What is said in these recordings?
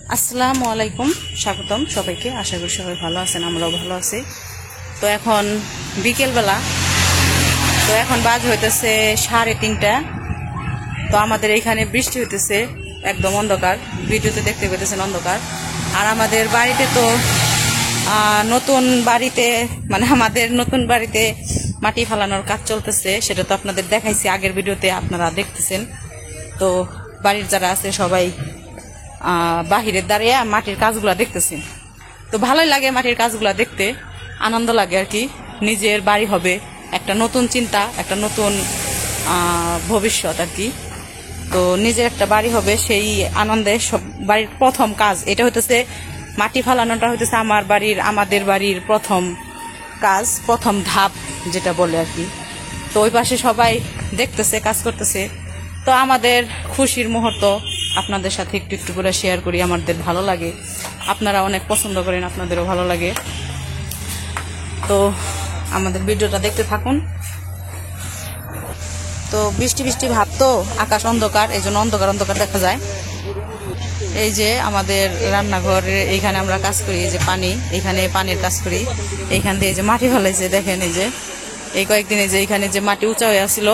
আসসালামু আলাইকুম, স্বাগতম সবাইকে। আশা করি সবাই ভালো আছেন, আমরাও ভালো আছি। তো এখন বিকেলবেলা, তো এখন বাজ হইতেছে 3:30। তো আমাদের এইখানে বৃষ্টি হইতেছে, একদম অন্ধকার, ভিডিওতে দেখতে পেতেছেন অন্ধকার। আর আমাদের বাড়িতে তো নতুন বাড়িতে মানে আমাদের নতুন বাড়িতে মাটি ফালানোর কাজ চলতেছে, সেটা তো আপনাদের দেখাইছি আগের ভিডিওতে, আপনারা দেখতেছেন। তো বাড়ির যারা আছে সবাই বাহিরের দাঁড়িয়ে মাটির কাজগুলা দেখতেছেন। তো ভালোই লাগে মাটির কাজগুলা দেখতে, আনন্দ লাগে আর কি। নিজের বাড়ি হবে, একটা নতুন চিন্তা, একটা নতুন ভবিষ্যৎ আর কি। তো নিজের একটা বাড়ি হবে, সেই আনন্দে সব বাড়ির প্রথম কাজ এটা হইতেছে মাটি ফালানোটা হইতেছে আমাদের বাড়ির প্রথম কাজ, প্রথম ধাপ যেটা বলে আর কি। তো ওই পাশে সবাই দেখতেছে, কাজ করতেছে। তো আমাদের খুশির মুহূর্ত আপনাদের সাথে একটু একটু করে শেয়ার করি, আমাদের ভালো লাগে, আপনারা অনেক পছন্দ করেন, আপনাদেরও ভালো লাগে। তো আমাদের ভিডিওটা দেখতে থাকুন। তো বৃষ্টি বৃষ্টি ভাব, তো আকাশ অন্ধকার, এই জন্য অন্ধকার অন্ধকার দেখা যায়। এই যে আমাদের রান্নাঘরে এইখানে আমরা কাজ করি, এই যে পানি, এইখানে পানির কাজ করি। এইখান দিয়ে যে মাটি ফেলাইছে দেখেন, এই যে এই কয়েকদিনে যে এইখানে যে মাটি উঁচা হয়ে আসছিল,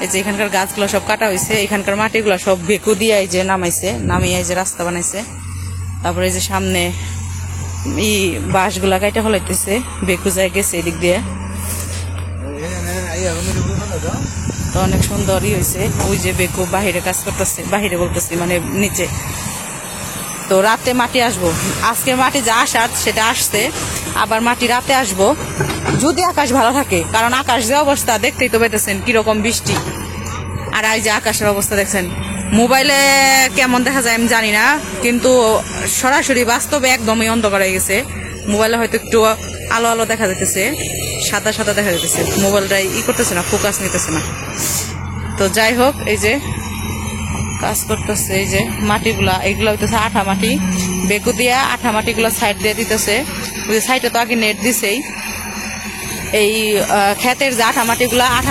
এই যে এখানকার গাছগুলো সব কাটা হয়েছে, এখানকার মাটিগুলো সব বেকু দিয়ে এই যে নামিয়ে এই যে রাস্তা বানাইছে। তারপরে এই যে সামনে বাঁশগুলা কাটা ফলাইতেছে, বেকু যায় গেছে এদিক দিয়ে। তো অনেক সুন্দরই হয়েছে। ওই যে বেকু বাহিরে কাজ করতেছে, বাহিরে বলতেছি মানে নিচে। তো রাতে মাটি আসবো, আজকের মাটি যা আসার সেটা আসছে, আবার মাটি রাতে আসবো যদি আকাশ ভালো থাকে। কারণ আকাশ যে অবস্থা দেখতেই তো পেতেছেন কিরকম বৃষ্টি। আর এই যে আকাশের অবস্থা দেখছেন, মোবাইলে কেমন দেখা যায় আমি জানি না, কিন্তু সরাসরি বাস্তবে একদমই অন্ধকার হয়ে গেছে। মোবাইলে হয়তো একটু আলো আলো দেখা যাইতেছে, সাদা সাদা দেখা যাইতেছে, মোবাইলটাই করতেছে না, ফোকাস নিতেছে না। তো যাই হোক, এই যে কাজ করতেছে, এই যে মাটিগুলা, এইগুলা হইতেছে আঠা মাটি, বেকু দিয়া আঠা মাটিগুলা সাইড দিয়ে দিতেছে। ওই সাইডে তো আগে নেট দিছেই। এই ক্ষেতের যে আঠা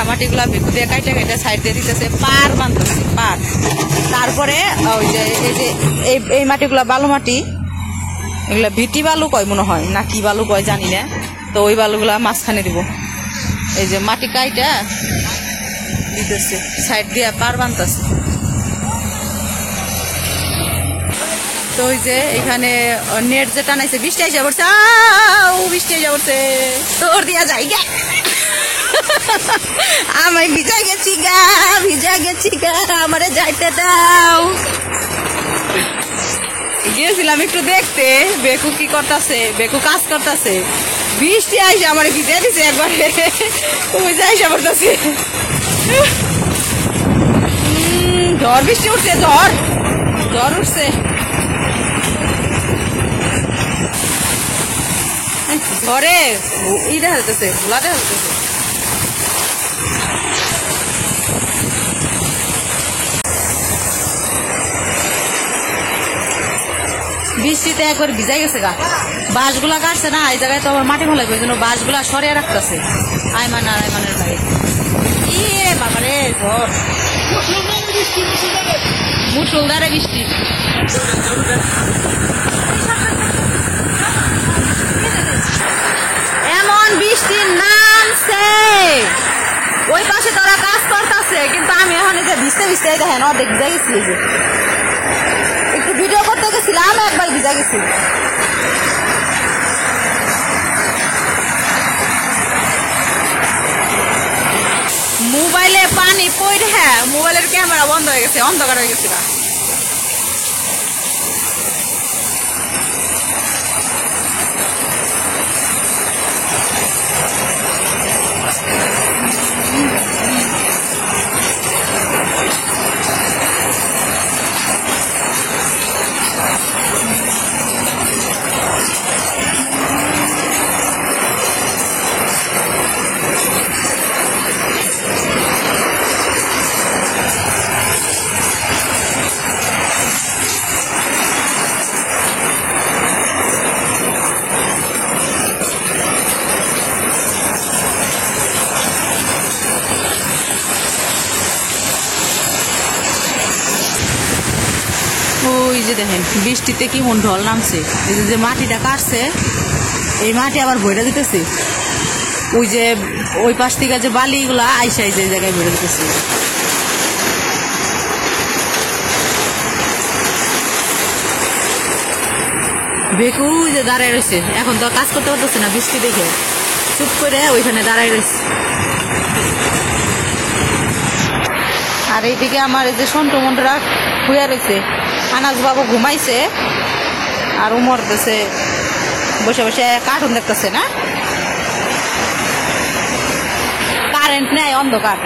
মাটিগুলা বেকু দিয়ে কাইটা সাইড দিয়ে দিতেছে, পার বানতেছে, পার। তারপরে ওই যে এই মাটিগুলা বালু মাটি, এগুলা ভিটি বালু কয় মনে হয়, না কি বালু কয় জানি না। তো ওই বালুগুলা মাঝখানে দিব, এই যে মাটি কাইটা দিতেছে, সাইড দিয়ে পার বানতেছে। তো ওই যে এখানে নেট যে টানাইছে, বৃষ্টি এসে পড়ছে, বৃষ্টি এসে পড়ছে, তোর দিয়া যাই গা, আমি ভিজা গেছি গা, আমারে যাইতে দাও। গিয়েছিলাম একটু দেখতে বেকু কি করতেছে, বেকু কাজ করতেছে, বৃষ্টি আইসে আমার ভিজে দিছে একবারে, ভিজা এসে পড়তেছে। ঝড় বৃষ্টি উঠছে, ঝড় উঠছে। ঘরে দেখা যেতেছে, ভোলা দেখা যেতেছে। বৃষ্টিতে একবার ভিজাই গেছে গা, বাঁশগুলা কাটছে না, এই জায়গায় তো আবার মাটি ফেলাই, ওই জন্য বাঁশগুলা সরিয়ে রাখতেছে। আইমানের বাড়ি, ইয়ে বাবারে ঝড়, মুষলধারে বৃষ্টি। এমন বৃষ্টি নামছে, ওই পাশে তারা কাজ করতেছে, কিন্তু আমি এখন যে ভিজতে দেখেন অর্ধেক ভিজা গেছি। একটু ভিডিও করতে গেছিলাম, একবার ভিজা গেছি। মোবাইলে পানি পড়ে, হ্যাঁ মোবাইলের ক্যামেরা বন্ধ হয়ে গেছে, অন্ধকার হয়ে গেছিল। বৃষ্টিতে কি মন ঢল নামছে। এই যে মাটিটা কাটছে, এই মাটি আবার ভরে দিতেছে। ওই যে ওই পাশ থেকে যে বালিগুলা আইসা যে জায়গায় ভরে দিতেছে। বেকু যে দাঁড়ায় রয়েছে, এখন তো কাজ করতে পারতেছে না বৃষ্টি দেখে, চুপ করে ওইখানে দাঁড়ায় রয়েছে। আর এইদিকে আমার এই যে সন্টু মন্টুরা শুয়ে রয়েছে, আনাজ বাবু ঘুমাইছে, আর উমর দেশে বসে বসে কার্টুন দেখতেছে। না কারেন্ট নেই, অন্ধকার।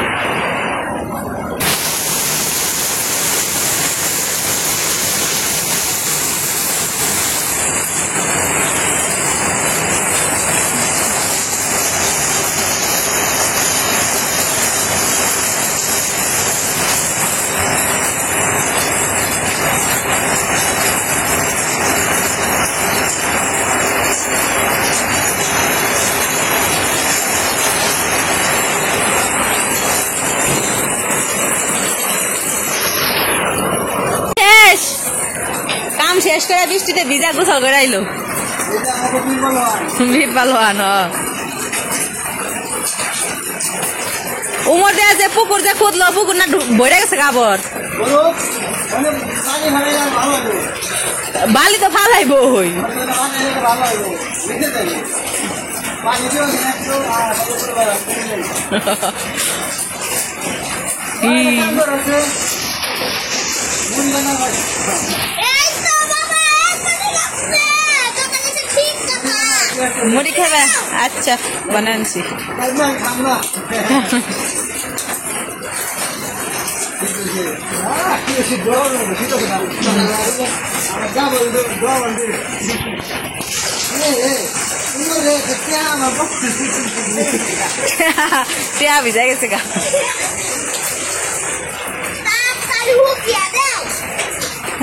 কাম শেষ করে বৃষ্টিতে ভিজা গোসল করে আইলো বীর পালোয়ান। উমর দেয়া যে পুকুর যে খুদলো, পুকুর না ভরে গেছে গাবর, বালি তো ফালাইব। হই মুড়ি খাবে? আচ্ছা বানানছি। টিয়া ভিজা গেছে গা।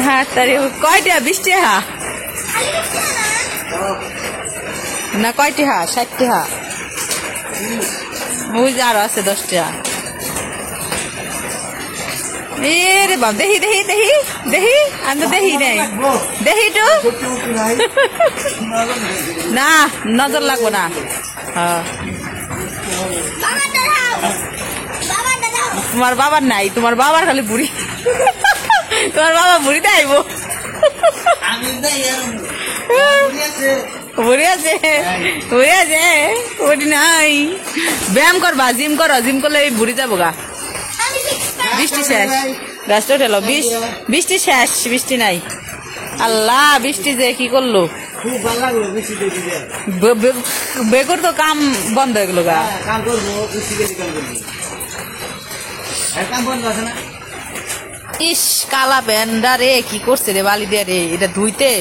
হ্যাঁ তারি কয়টা? 20 টাকা না, কয়টি হা? 60 টাকা। ওই যে আরো আছে 10 টাকা। এ রে বাপ, দেখি দেখি দেখি দেখি, আমি তো দেখি নাই, দেখি তো না, নজর লাগবো না। হ্যাঁ তোমার বাবার নাই, তোমার বাবার খালি বুড়ি, তোমার বাবা বুড়িতে আইব। বুড়ি আছে, বুড়ি আছে, বুড়ি নাই। ব্যায়াম করবা, জিম করো, জিম করলে বুড়ি যাবো গা। বৃষ্টি শেষ, গাছটা উঠেলো। বৃষ্টি শেষ, বৃষ্টি নাই। আল্লাহ, বৃষ্টি যে কি করলো, বেগুর তো কাম বন্ধ হয়ে গেল গা। ইস কালা প্যান্ডা রে, কি করছে রে বালি দিয়ে রে, এটা ধুইতে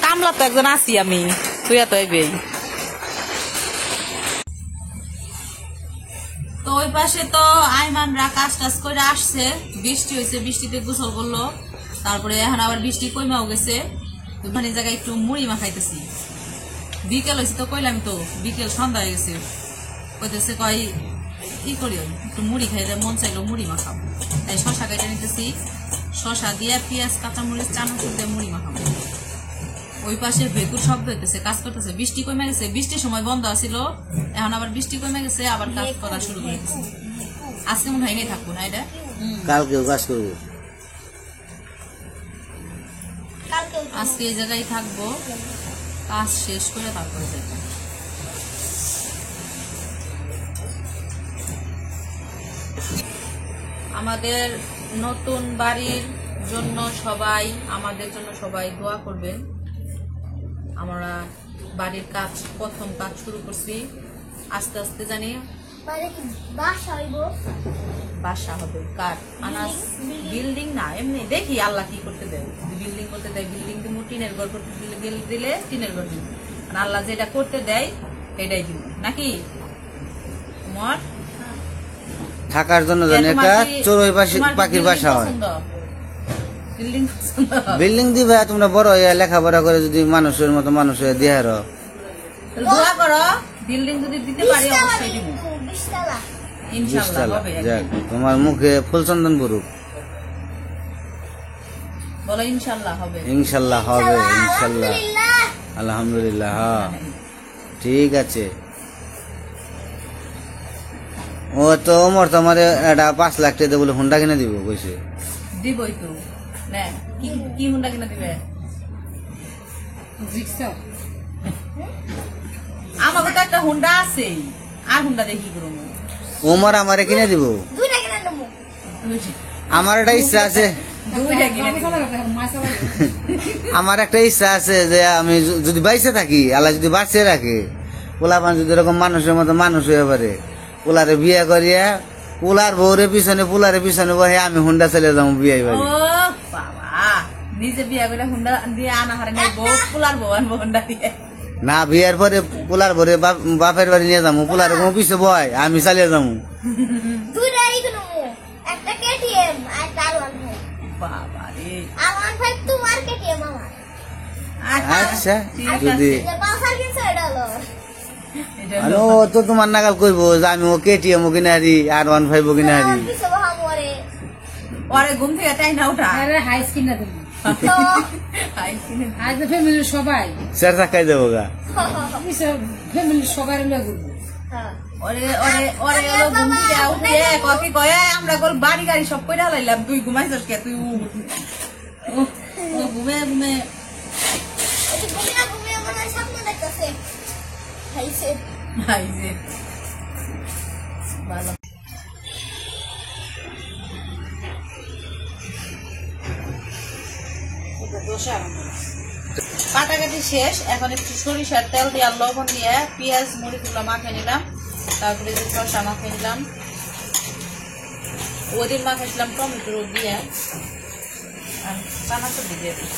কামলা তো একজন আছি আমি, তুই এত এবেই। তো ওই পাশে তো আইমানরা কাজ টাজ করে আসছে, বৃষ্টি হয়েছে, বৃষ্টিতে গোসল করলো, তারপরে এখন আবার বৃষ্টি কইমাও গেছে। ওখানে জায়গায় একটু মুড়ি মাখাইতেছি। বিকেল হয়েছে তো কইলাম তো, বিকেল সন্ধ্যা হয়ে গেছে, কইতেছে কয় ই করি একটু মুড়ি খাই, মন চাইলো মুড়ি মাখাবো, তাই শশা কেটে নিতেছি, শশা দিয়ে পেঁয়াজ কাঁচামরিচ চানাচুর দিয়ে মুড়ি মাখাবো। ওই পাশে ভেকুর শব্দ হইতেছে, কাজ করতেছে। বৃষ্টি কমে গেছে, বৃষ্টির সময় বন্ধ আছিল, এখন আবার বৃষ্টি কমে গেছে, আবার কাজ করা শুরু করে গেছে। আজকে মনে হয় নেই থাকবো না, এটা কালকেও কাজ করবো, আজকে এই জায়গায় থাকবো, কাজ শেষ করে তারপরে যাবো। আমাদের নতুন বাড়ির জন্য সবাই, আমাদের জন্য সবাই দোয়া করবেন। আমরা বাড়ির কাজ, প্রথম কাজ শুরু করছি, আস্তে আস্তে জানি বাসা হবে। কার আনাজ, বিল্ডিং না, এমনি দেখি আল্লাহ কি করতে দেয়। বিল্ডিং করতে দেয় বিল্ডিং দিব, টিনের ঘর করতে দিলে টিনের ঘর দিব, আল্লাহ যেটা করতে দেয় এটাই দিব, নাকি তোমার থাকার জন্য জানি একটা চড়ুই পাখির বাসা হয়। বিল্ডিং দিবে, তোমরা বড় হইয়া লেখাপড়া করে যদি মানুষের মতো মানুষ হয়ে দিয়ে দোয়া করো, বিল্ডিং যদি দিতে পারি অবশ্যই দিব ইনশাআল্লাহ হবে। তোমার মুখে ফুল চন্দন পড়ুক। বলো ইনশাল্লাহ হবে। ইনশাল্লাহ হবে, ইনশাল্লাহ। আলহামদুলিল্লাহ, হ্যাঁ ঠিক আছে। ও তো ওমর তো আমার এটা 5 লাখ টাকা বলে হুন্ডা কিনে দিব কইছে। দিবই তো না, কি কি হুন্ডা কিনে দিবে? আমাকে তো একটা হুন্ডা আছে, আর হুন্ডা দেখি করবো। ওমর আমারে কিনে দিব। আমার একটা ইচ্ছা আছে, আমার একটা ইচ্ছা আছে যে আমি যদি বাইসে থাকি, আল্লাহ যদি বাঁচিয়ে রাখে, পোলাপান যদি এরকম মানুষের মতো মানুষ হয়ে পারে, পোলারে বিয়ে করিয়া পোলার বউরে পিছনে পোলারে পিছনে বহে আমি হুন্ডা চলে যাবো বিয়ে বাড়ি। ও বাবা, নিজে বিয়ে করে হুন্ডা দিয়ে আনা হারে নাই, বউ পোলার বউ আনবো হুন্ডা দিয়ে। না, বিয়ের পরে পোলার ভরে বাপের বাড়ি নিয়ে যাবো, পোলার কোনো পিছিয়ে বয় আমি চালিয়ে যাবো। বাবা রে, আচ্ছা যদি এটা ও তো তোমার নাগাল কইবো যে আমি ও কেটিএম ও কিনে হারি আর 1.5 কিনে হারি। পরে ঘুম থেকে তাই না ওঠা, হাইস কিনা দেবো হাই কিনে আজ ফ্যামিলির সবাই, স্যার চাকাই দেবো গা। ফ্যামিলির সবাই লয়ে ঘুরবো। ওরে ওরে ওরে ওলো ঘুম থেকে উঠে কফি কয়ে আমরা গোল বাড়ি গাড়ি সব কইরা লাইলাম। তুই ঘুমাইছস কে? তুই ও ঘুমে ঘুমে খাইছে ভালো। কাটাকাটি শেষ, এখন একটু সরিষার তেল দিয়ে আর লবণ দিয়ে পেঁয়াজ মরিচগুলো মাখিয়ে নিলাম, তারপরে যে শসা মাখিয়ে নিলাম, ওদিন মাখাইছিলাম টমেটো দিয়ে আর চানা সবজি দিয়ে দিই।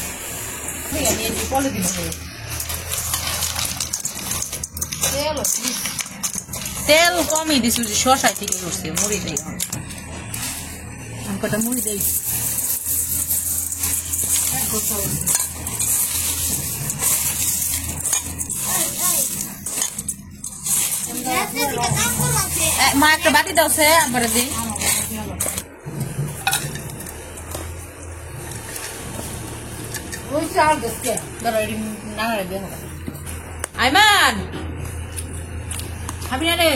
ঠিক আছে, নিয়ে পলিথিন তেল কমই দিছি, শসাই থেকে করছে, মুড়ি দেই কটা মুড়ি দেই। মা একটা বাটি দাও সে আবার দিই। ওই চাল দেখতে ধরো এটি নাড়ারে দিয়ে হবে। আইমান খাবি না রে?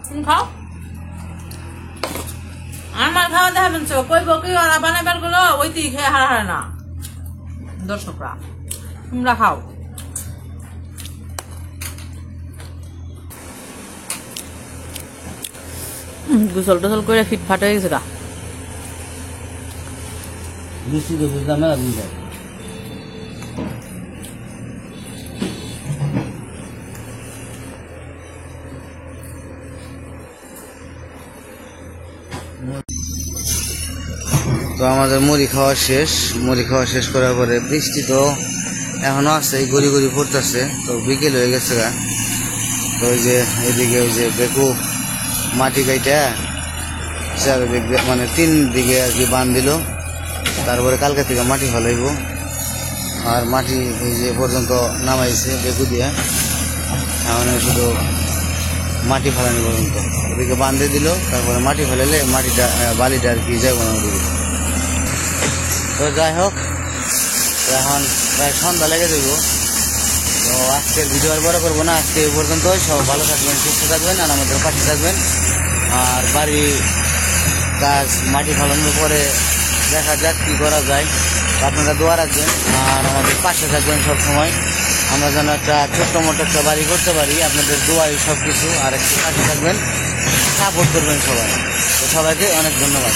তুমি খাও। আমার খাওয়া দেখাবেন চো কই বকি ওরা বানাবার গুলো ওই তুই খেয়ে হারা হারে না। দর্শকরা তোমরা খাও। গুসল টসল করে ফিটফাট হয়ে গেছে গা। মিষ্টি তো বুঝলাম না দিন যায়। তো আমাদের মুড়ি খাওয়া শেষ, মুড়ি খাওয়া শেষ করার পরে বৃষ্টি তো এখনো আছে, গড়ি গড়ি পড়তেছে। তো বিকেল হয়ে গেছে গা। তো ওই যে এদিকে ওই যে বেকু মাটি কাইটা চারিদিকে মানে 3 দিকে আর কি বান দিল, তারপরে কালকে থেকে মাটি ফেলাইব। আর মাটি এই যে পর্যন্ত নামাইছে বেকু দিয়ে, এখন শুধু মাটি ফেলানি পর্যন্ত ওদিকে বান্ধে দিল, তারপরে মাটি ফেলাইলে মাটিটা বালিটা আর কি যাবো না ওদিকে। তো যাই হোক, এখন প্রায় সন্ধ্যা লেগে দেব। তো আজকের ভিডিও আর বড় করবো না, আজকে এই পর্যন্ত। সব ভালো থাকবেন, সুস্থ থাকবেন, আর আমাদের পাশে থাকবেন। আর বাড়ি কাজ মাটি ফেলানোর পরে দেখা যাক কী করা যায়। আপনারা দোয়া রাখবেন আর আমাদের পাশে থাকবেন সব সময়। আমরা যেন একটা ছোট্ট মোটো একটা বাড়ি করতে পারি, আপনাদের দোয়াই সব কিছু। আর একটু পাশে থাকবেন, সাপোর্ট করবেন সবাই। তো সবাইকে অনেক ধন্যবাদ।